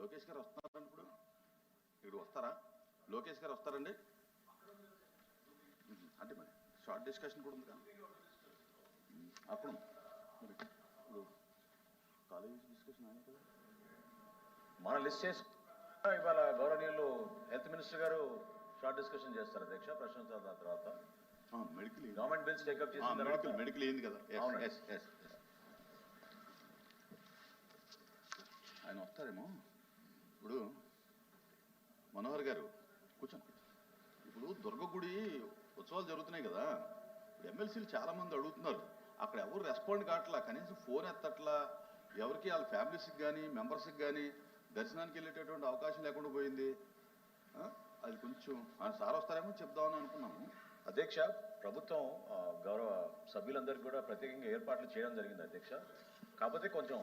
లోకేష్ గారు వస్తున్నారండి ఇప్పుడు వస్తారా? లోకేష్ గారు వస్తారండి అంటే మరి షార్ట్ డిస్కషన్ కూడా ఉంది కదా అప్పుడు మరి ఇప్పుడు కాలేజ్ డిస్కషన్ అయినా కదా మన లిస్ట్ చేసి ఇవాళ గౌరవనీయులు హెల్త్ మినిస్టర్ గారు షార్ట్ డిస్కషన్ చేస్తారు అధ్యక్ష ప్రశ్న తర్వాత మెడికల్ గవర్నమెంట్ బిల్స్ టేకప్ చేసిన మెడికల్ ఏంది కదా ఆయన వస్తారేమో. ఇప్పుడు మనోహర్ గారు కూర్చోండి. ఇప్పుడు దుర్గగుడి ఉత్సవాలు జరుగుతున్నాయి కదా, ఇప్పుడు ఎమ్మెల్సీలు చాలా మంది అడుగుతున్నారు, అక్కడ ఎవరు రెస్పాండ్ కావట్లా, కనీసం ఫోన్ ఎత్తట్లా, ఎవరికి వాళ్ళ ఫ్యామిలీస్కి కానీ మెంబర్స్కి కానీ దర్శనానికి వెళ్ళేటటువంటి అవకాశం లేకుండా పోయింది. అది కొంచెం సార్ వస్తారేమో చెప్దామని అనుకున్నాము. అధ్యక్ష, ప్రభుత్వం గౌరవ సభ్యులందరికీ కూడా ప్రత్యేకంగా ఏర్పాట్లు చేయడం జరిగింది అధ్యక్ష. కాకపోతే కొంచెం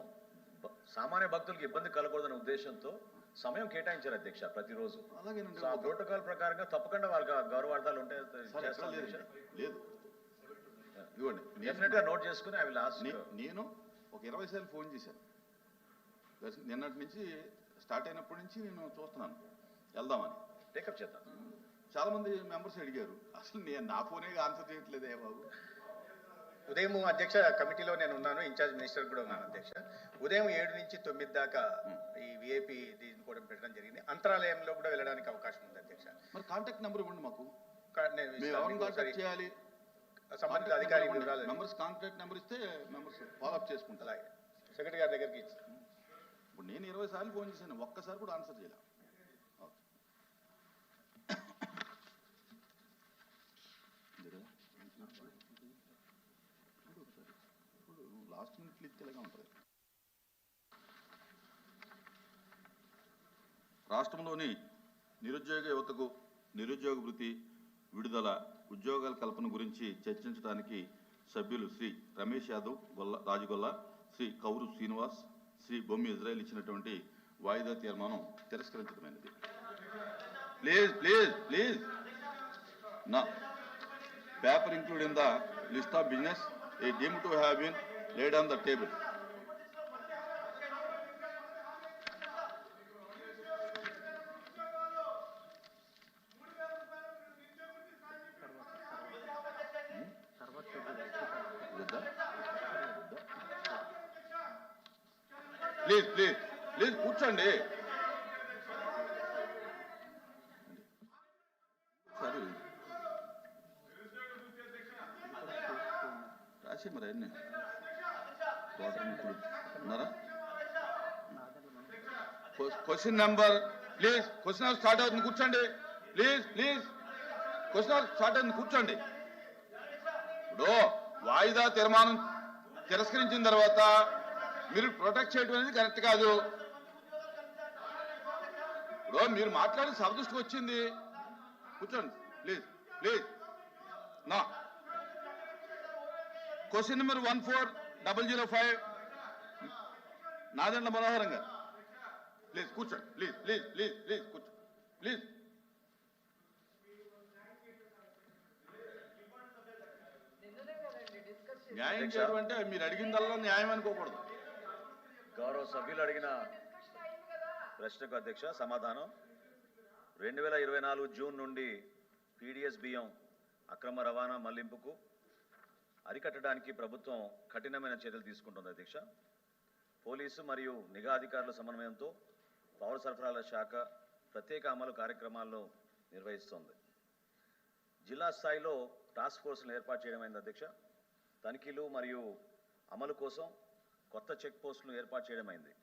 సామాన్య భక్తులకు ఇబ్బంది కలగకూడదనే ఉద్దేశంతో సమయం కేటాయించారు అధ్యక్ష ప్రతిరోజు. ఆ ప్రోటోకాల్ ప్రకారంగా తప్పకుండా వాళ్ళకి గౌరవార్థాలు ఉంటాయి. లేదు ఇవ్వండి, డెఫినెట్ గా నోట్ చేసుకుని అవి లాస్ట్. నేను ఒక 20 సార్లు ఫోన్ చేశాను నిన్నటి నుంచి, స్టార్ట్ అయినప్పటి నుంచి నేను చూస్తున్నాను వెళ్దామని, టేకప్ చేద్దాం. చాలా మంది మెంబర్స్ అడిగారు, అసలు నేను నా ఫోనే ఆన్సర్ చేయట్లేదే బాబు. ఉదయం అధ్యక్ష కమిటీలో నేను ఉన్నాను, ఇన్ఛార్జ్ మినిస్టర్ కూడా ఉన్నాను అధ్యక్ష. ఉదయం 7 నుంచి 9 దాకా ఈ విఐపి దీన్ని కూడా పెట్టడం జరిగింది. అంతరాలయంలో కూడా వెళ్ళడానికి అవకాశం ఉంది అధ్యక్ష. మరి కాంటాక్ట్ నెంబర్ ఇవ్వండి మాకు, కాంటాక్ట్ చేయాలి సంబంధిత అధికారి వివరాలు మెంబర్స్ కాంటాక్ట్ నెంబర్ ఇస్తే మెంబర్స్ ఫాలోఅప్ చేసుకుంటారు. అలాగే సెక్రటరీ గారి దగ్గరికి ఇచ్చాను. ఇప్పుడు నేను 20 సార్లు ఫోన్ చేశాను, ఒక్కసారి కూడా ఆన్సర్ చేయలే. లాస్ట్ మినిట్లో ఇచ్చేలాగా ఉంటుంది. రాష్ట్రంలోని నిరుద్యోగ యువతకు నిరుద్యోగ వృత్తి విడుదల, ఉద్యోగాల కల్పన గురించి చర్చించడానికి సభ్యులు శ్రీ రమేష్ యాదవ్ రాజగొల్ల, శ్రీ కౌరు శ్రీనివాస్, శ్రీ బొమ్మి ఇజ్రాయెల్ ఇచ్చినటువంటి వాయిదా తీర్మానం తిరస్కరించడమైనది. ప్లీజ్ ప్లీజ్ ప్లీజ్ నా paper include in the list of business a deemed to have been laid on the table. Please please please కూర్చోండి. సరే రాసి మరి అన్నీ ఉన్నారా? Question number please, question hour start అవుతుంది, కూర్చోండి please please. Question hour start అవుతుంది, కూర్చోండి. ఇప్పుడు వాయిదా తీర్మానం తిరస్కరించిన తర్వాత మీరు ప్రొటెక్ట్ చేయడం అనేది కరెక్ట్ కాదు. ఇప్పుడు మీరు మాట్లాడి సభ దృష్టికి వచ్చింది, కూర్చోండి ప్లీజ్ ప్లీజ్. నా క్వశ్చన్ నెంబర్ 14005 నాదెండ్ల మనోహరం గారు, ప్లీజ్ కూర్చోండి ప్లీజ్ ప్లీజ్ ప్లీజ్ ప్లీజ్ కూర్చో ప్లీజ్. న్యాయం చేయడం అంటే మీరు అడిగిందల్లా న్యాయం అనుకోకూడదు. గౌరవ సభ్యులు అడిగిన ప్రశ్నకు అధ్యక్ష సమాధానం, 2024 జూన్ నుండి పీడిఎస్ బియ్యం అక్రమ రవాణా మళ్లింపుకు అరికట్టడానికి ప్రభుత్వం కఠినమైన చర్యలు తీసుకుంటుంది అధ్యక్ష. పోలీసు మరియు నిఘా అధికారుల సమన్వయంతో పౌర సరఫరాల శాఖ ప్రత్యేక అమలు కార్యక్రమాలను నిర్వహిస్తోంది. జిల్లా స్థాయిలో టాస్క్ ఫోర్స్ను ఏర్పాటు చేయడమైంది అధ్యక్ష. తనిఖీలు మరియు అమలు కోసం కొత్త చెక్ పోస్టులను ఏర్పాటు చేయడమైంది.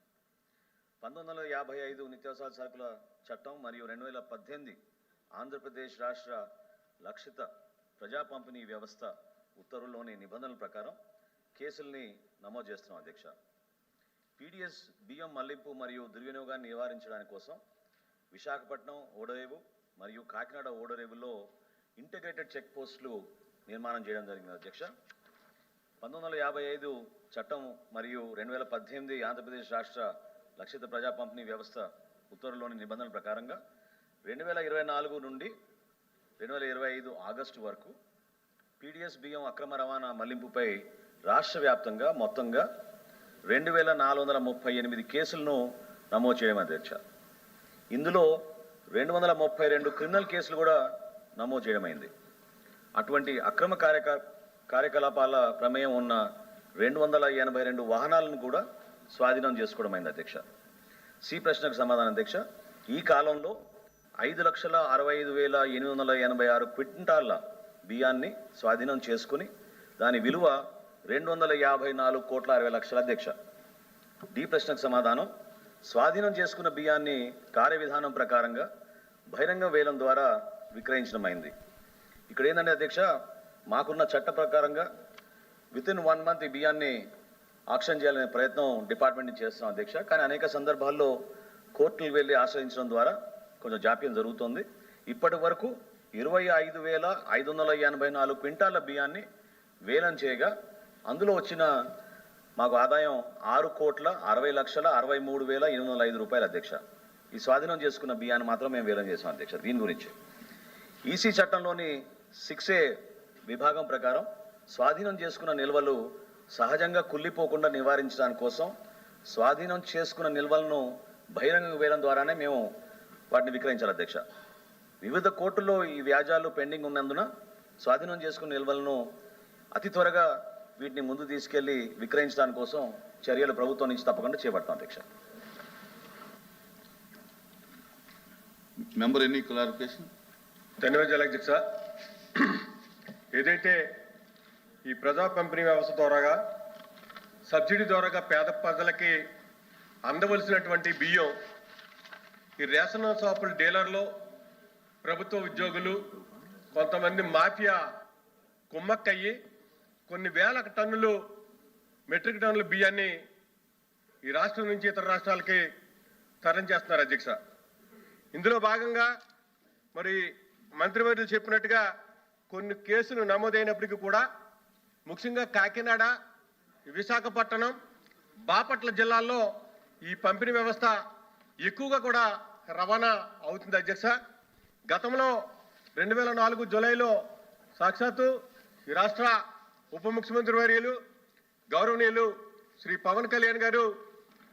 1955 నిత్యావసర సరుకుల చట్టం మరియు 2018 ఆంధ్రప్రదేశ్ రాష్ట్ర లక్షిత ప్రజా పంపిణీ వ్యవస్థ ఉత్తర్వుల్లోని నిబంధనల ప్రకారం కేసుల్ని నమోదు చేస్తున్నాం అధ్యక్ష. పీడిఎస్ బియ్యం మళ్లింపు మరియు దుర్వినియోగాన్ని నివారించడానికి కోసం విశాఖపట్నం ఓడరేవు మరియు కాకినాడ ఓడరేవుల్లో ఇంటిగ్రేటెడ్ చెక్ పోస్టులు నిర్మాణం చేయడం జరిగింది అధ్యక్ష. 1955 చట్టం మరియు 2018 ఆంధ్రప్రదేశ్ రాష్ట్ర లక్షిత ప్రజా పంపిణీ వ్యవస్థ ఉత్తర్వుల్లోని నిబంధనల ప్రకారంగా 2024 నుండి 2025 ఆగస్టు వరకు పీడిఎస్ బియ్యం అక్రమ రవాణా మళ్లింపుపై రాష్ట్ర వ్యాప్తంగా మొత్తంగా 2438 కేసులను నమోదు చేయడం అధ్యక్ష. ఇందులో 232 క్రిమినల్ కేసులు కూడా నమోదు చేయడమైంది. అటువంటి అక్రమ కార్యకలాపాల ప్రమేయం ఉన్న 282 వాహనాలను కూడా స్వాధీనం చేసుకోవడమైంది అధ్యక్ష. సి ప్రశ్నకు సమాధానం అధ్యక్ష. ఈ కాలంలో 5,65,886 క్వింటాళ్ల బియ్యాన్ని స్వాధీనం చేసుకుని దాని విలువ 254 కోట్ల 60 లక్షల అధ్యక్ష. డి ప్రశ్నకు సమాధానం. స్వాధీనం చేసుకున్న బియ్యాన్ని కార్యవిధానం ప్రకారంగా బహిరంగ వేలం ద్వారా విక్రయించడమైంది. ఇక్కడ ఏంటంటే అధ్యక్ష, మాకున్న చట్ట ప్రకారంగా వితిన్ 1 మంత్ ఈ బియ్యాన్ని ఆక్షన్ చేయాలనే ప్రయత్నం డిపార్ట్మెంట్ నుంచి చేస్తున్నాం అధ్యక్ష. కానీ అనేక సందర్భాల్లో కోర్టులు వెళ్ళి ఆశ్రయించడం ద్వారా కొంచెం జాప్యం జరుగుతుంది. ఇప్పటి వరకు 25,584 క్వింటాల బియ్యాన్ని వేలం చేయగా అందులో వచ్చిన మాకు ఆదాయం 6,60,63,805 రూపాయలు అధ్యక్ష. ఈ స్వాధీనం చేసుకున్న బియ్యాన్ని మాత్రం మేము వేలం చేసాం అధ్యక్ష. దీని గురించి ఈసీ చట్టంలోని 6A విభాగం ప్రకారం స్వాధీనం చేసుకున్న నిల్వలు సహజంగా కుళ్ళిపోకుండా నివారించడానికి కోసం స్వాధీనం చేసుకున్న నిల్వలను బహిరంగ వేలం ద్వారానే మేము వాటిని విక్రయించాలి అధ్యక్ష. వివిధ కోర్టుల్లో ఈ వ్యాజ్యాలు పెండింగ్ ఉన్నందున స్వాధీనం చేసుకున్న నిల్వలను అతి త్వరగా వీటిని ముందు తీసుకెళ్లి విక్రయించడానికి కోసం చర్యలు ప్రభుత్వం నుంచి తప్పకుండా చేపడతాం అధ్యక్ష. Member any clarification? ధన్యవాదాలు అధ్యక్ష. ఏదైతే ఈ ప్రజా పంపిణీ వ్యవస్థ ద్వారాగా సబ్సిడీ ద్వారాగా పేద ప్రజలకి అందవలసినటువంటి బియ్యం ఈ రేషన్ షాపుల డీలర్లు, ప్రభుత్వ ఉద్యోగులు, కొంతమంది మాఫియా కుమ్మక్కయ్యి కొన్ని వేల టన్నులు మెట్రిక్ టన్నుల బియ్యాన్ని ఈ రాష్ట్రం నుంచి ఇతర రాష్ట్రాలకి తరలించేస్తున్నారు అధ్యక్ష. ఇందులో భాగంగా మరి మంత్రివర్యులు చెప్పినట్టుగా కొన్ని కేసులు నమోదైనప్పటికీ కూడా ముఖ్యంగా కాకినాడ, విశాఖపట్నం, బాపట్ల జిల్లాల్లో ఈ పంపిణీ వ్యవస్థ ఎక్కువగా కూడా రవాణా అవుతుంది అధ్యక్ష. గతంలో 2004 జూలైలో సాక్షాత్తు ఈ రాష్ట్ర ఉప ముఖ్యమంత్రి వర్యులు గౌరవనీయులు శ్రీ పవన్ కళ్యాణ్ గారు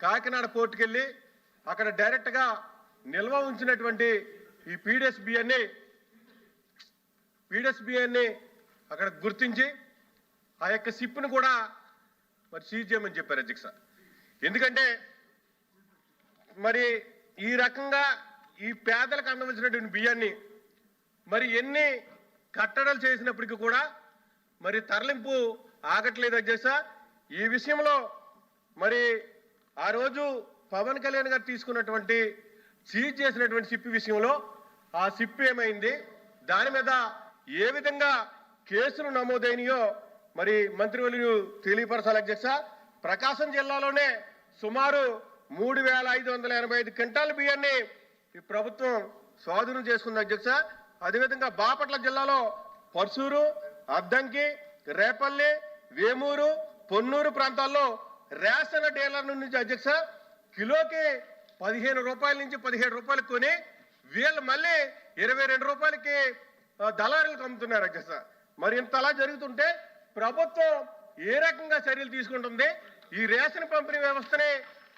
కాకినాడ పోర్టుకు వెళ్ళి అక్కడ డైరెక్ట్గా నిల్వ ఉంచినటువంటి ఈ పీడిఎస్ బియ్యాన్ని అక్కడ గుర్తించి ఆ యొక్క సిప్ను కూడా మరి సీజ్ చేయమని చెప్పారు అధ్యక్ష. ఎందుకంటే మరి ఈ రకంగా ఈ పేదలకు అందవలసినటువంటి బియ్యాన్ని మరి ఎన్ని కట్టడాలు చేసినప్పటికీ కూడా మరి తరలింపు ఆగట్లేదు అధ్యక్ష. ఈ విషయంలో మరి ఆ రోజు పవన్ కళ్యాణ్ గారు తీసుకున్నటువంటి సీజ్ చేసినటువంటి సిప్ విషయంలో ఆ సిప్ ఏమైంది, దాని మీద ఏ విధంగా కేసులు నమోదైనయో మరి మంత్రివర్యులు తెలియపరచాలి అధ్యక్ష. ప్రకాశం జిల్లాలోనే సుమారు 3,585 క్వింటాల బియ్యాన్ని ఈ ప్రభుత్వం స్వాధీనం చేసుకుంది అధ్యక్ష. అదేవిధంగా బాపట్ల జిల్లాలో పర్సూరు, అద్దంకి, రేపల్లి, వేమూరు, పొన్నూరు ప్రాంతాల్లో రేషన్ డీలర్ నుంచి అధ్యక్ష కిలోకి 15 రూపాయల నుంచి 17 రూపాయలకు కొని వీళ్ళు మళ్ళీ 22 రూపాయలకి దళారులకు అమ్ముతున్నారు అధ్యక్ష. మరి ఇంతలా జరుగుతుంటే ప్రభుత్వం ఏ రకంగా చర్యలు తీసుకుంటుంది, ఈ రేషన్ పంపిణీ వ్యవస్థని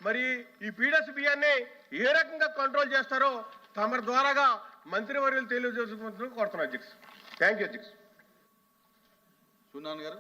మరి ఈ పీడిఎస్ బియ్యాన్ని ఏ రకంగా కంట్రోల్ చేస్తారో తమ ద్వారాగా మంత్రివర్యులు తెలియజేసుకుంటూ కోరుతున్నారు అధ్యక్ష. థ్యాంక్ యూ అధ్యక్ష. సున్నాన్ గారు.